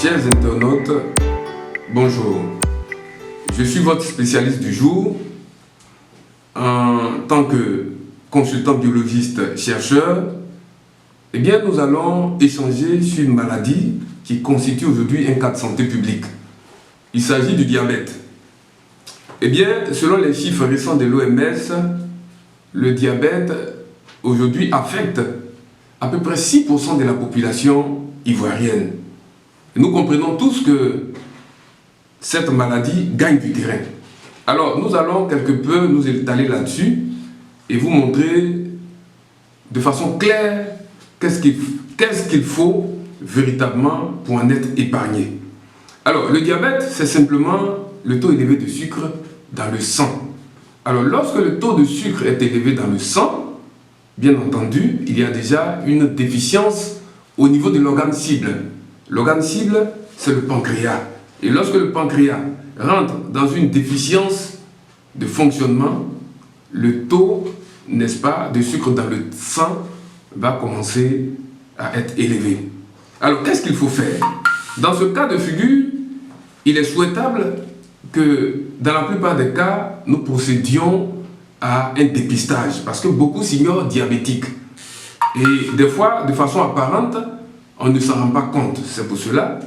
Chers internautes, bonjour. Je suis votre spécialiste du jour en tant que consultant biologiste chercheur. Eh bien, nous allons échanger sur une maladie qui constitue aujourd'hui un cas de santé publique. Il s'agit du diabète. Eh bien, selon les chiffres récents de l'OMS, le diabète aujourd'hui affecte à peu près 6% de la population ivoirienne. Et nous comprenons tous que cette maladie gagne du terrain. Alors, nous allons quelque peu nous étaler là-dessus et vous montrer de façon claire qu'est-ce qu'il faut véritablement pour en être épargné. Alors, le diabète, c'est simplement le taux élevé de sucre dans le sang. Alors, lorsque le taux de sucre est élevé dans le sang, bien entendu, il y a déjà une déficience au niveau de l'organe cible. L'organe cible, c'est le pancréas. Et lorsque le pancréas rentre dans une déficience de fonctionnement, le taux, n'est-ce pas, de sucre dans le sang va commencer à être élevé. Alors, qu'est-ce qu'il faut faire? Dans ce cas de figure, il est souhaitable que, dans la plupart des cas, nous procédions à un dépistage, parce que beaucoup s'ignorent diabétiques. Et des fois, de façon apparente, on ne s'en rend pas compte. C'est pour cela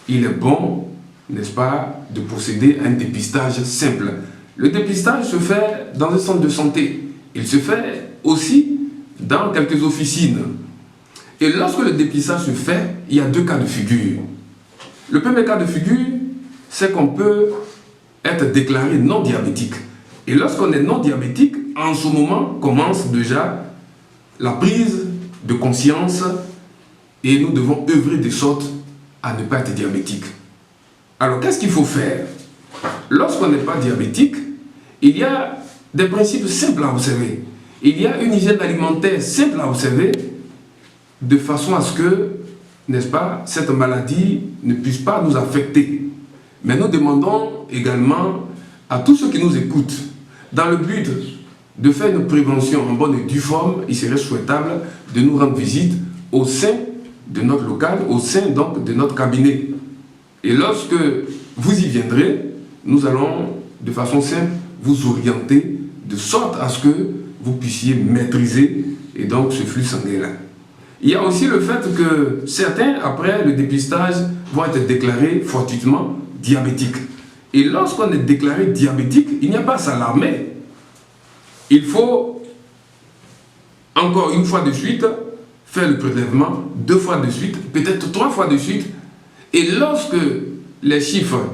il est bon, n'est-ce pas, de procéder à un dépistage simple. Le dépistage se fait dans un centre de santé. Il se fait aussi dans quelques officines. Et lorsque le dépistage se fait, il y a deux cas de figure. Le premier cas de figure, c'est qu'on peut être déclaré non diabétique. Et lorsqu'on est non diabétique, en ce moment commence déjà la prise de conscience et nous devons œuvrer de sorte à ne pas être diabétique. Alors, qu'est-ce qu'il faut faire? Lorsqu'on n'est pas diabétique, il y a des principes simples à observer. Il y a une hygiène alimentaire simple à observer de façon à ce que, n'est-ce pas, cette maladie ne puisse pas nous affecter. Mais nous demandons également à tous ceux qui nous écoutent, dans le but de faire une prévention en bonne et due forme, il serait souhaitable de nous rendre visite au sein de notre local, au sein donc de notre cabinet. Et lorsque vous y viendrez, nous allons de façon simple vous orienter de sorte à ce que vous puissiez maîtriser et donc ce flux sanguin-là. Il y a aussi le fait que certains, après le dépistage, vont être déclarés fortuitement diabétiques. Et lorsqu'on est déclaré diabétique, il n'y a pas à s'alarmer. Il faut, encore une fois de suite, faire le prélèvement, 2 fois de suite, peut-être 3 fois de suite. Et lorsque les chiffres,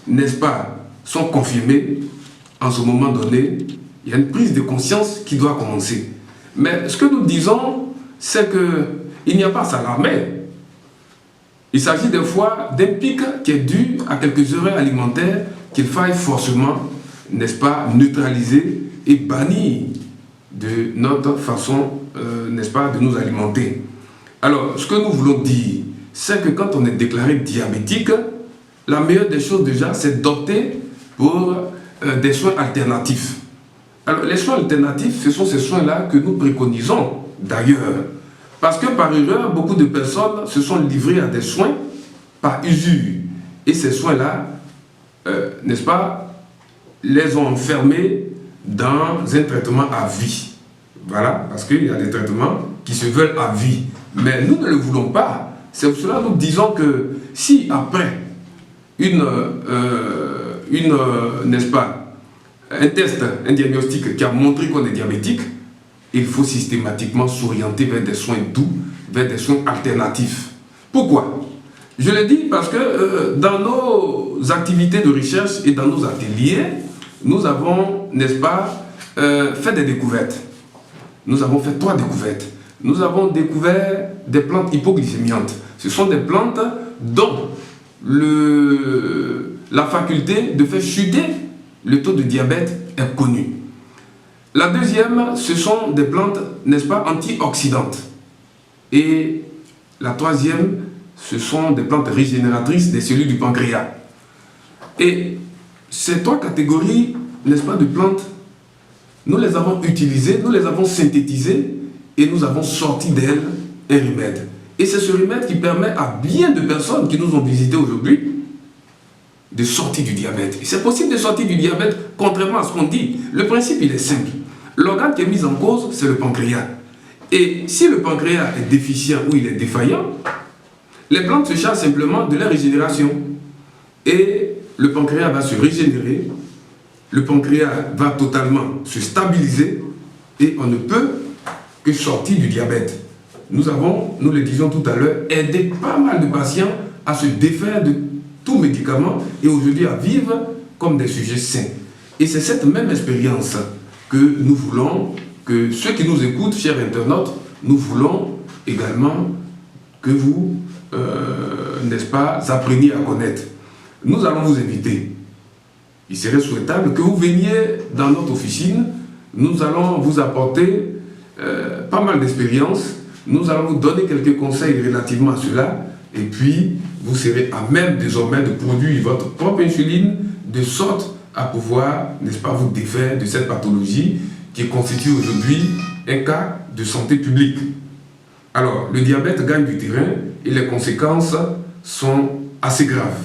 n'est-ce pas, sont confirmés, en ce moment donné, il y a une prise de conscience qui doit commencer. Mais ce que nous disons, c'est qu'il n'y a pas à s'alarmer. Il s'agit des fois d'un pic qui est dû à quelques erreurs alimentaires qu'il faille forcément, n'est-ce pas, neutraliser et bannir de notre façon, n'est-ce pas, de nous alimenter. Alors, ce que nous voulons dire, c'est que quand on est déclaré diabétique, la meilleure des choses déjà, c'est d'opter pour des soins alternatifs. Alors, les soins alternatifs, ce sont ces soins-là que nous préconisons d'ailleurs. Parce que par erreur, beaucoup de personnes se sont livrées à des soins par usure. Et ces soins-là, n'est-ce pas, les ont enfermés dans un traitement à vie. Voilà, parce qu'il y a des traitements qui se veulent à vie. Mais nous ne le voulons pas. C'est pour cela que nous disons que si après n'est-ce pas, un test, un diagnostic qui a montré qu'on est diabétique, il faut systématiquement s'orienter vers des soins doux, vers des soins alternatifs. Pourquoi? Je le dis parce que dans nos activités de recherche et dans nos ateliers, nous avons, n'est-ce pas, fait des découvertes. Nous avons fait 3 découvertes. Nous avons découvert des plantes hypoglycémiantes. Ce sont des plantes dont la faculté de faire chuter le taux de diabète est connue. La deuxième, ce sont des plantes, n'est-ce pas, antioxydantes. Et la troisième, ce sont des plantes régénératrices des cellules du pancréas. Et ces 3 catégories, n'est-ce pas, de plantes, nous les avons utilisées, nous les avons synthétisées et nous avons sorti d'elles un remède. Et c'est ce remède qui permet à bien de personnes qui nous ont visités aujourd'hui de sortir du diabète. Et c'est possible de sortir du diabète contrairement à ce qu'on dit. Le principe, il est simple. L'organe qui est mis en cause, c'est le pancréas. Et si le pancréas est déficient ou il est défaillant, les plantes se chargent simplement de la régénération. Et le pancréas va se régénérer, le pancréas va totalement se stabiliser et on ne peut que sortir du diabète. Nous avons, nous le disions tout à l'heure, aidé pas mal de patients à se défaire de tout médicament et aujourd'hui à vivre comme des sujets sains. Et c'est cette même expérience que nous voulons, que ceux qui nous écoutent, chers internautes, nous voulons également que vous, n'est-ce pas, appreniez à connaître. Nous allons vous inviter. Il serait souhaitable que vous veniez dans notre officine. Nous allons vous apporter pas mal d'expérience. Nous allons vous donner quelques conseils relativement à cela. Et puis, vous serez à même désormais de produire votre propre insuline de sorte à pouvoir, n'est-ce pas, vous défaire de cette pathologie qui constitue aujourd'hui un cas de santé publique. Alors, le diabète gagne du terrain et les conséquences sont assez graves.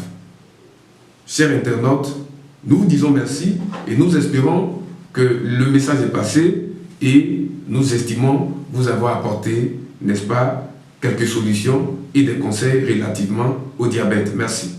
Chers internautes, nous vous disons merci et nous espérons que le message est passé et nous estimons vous avoir apporté, n'est-ce pas, quelques solutions et des conseils relativement au diabète. Merci.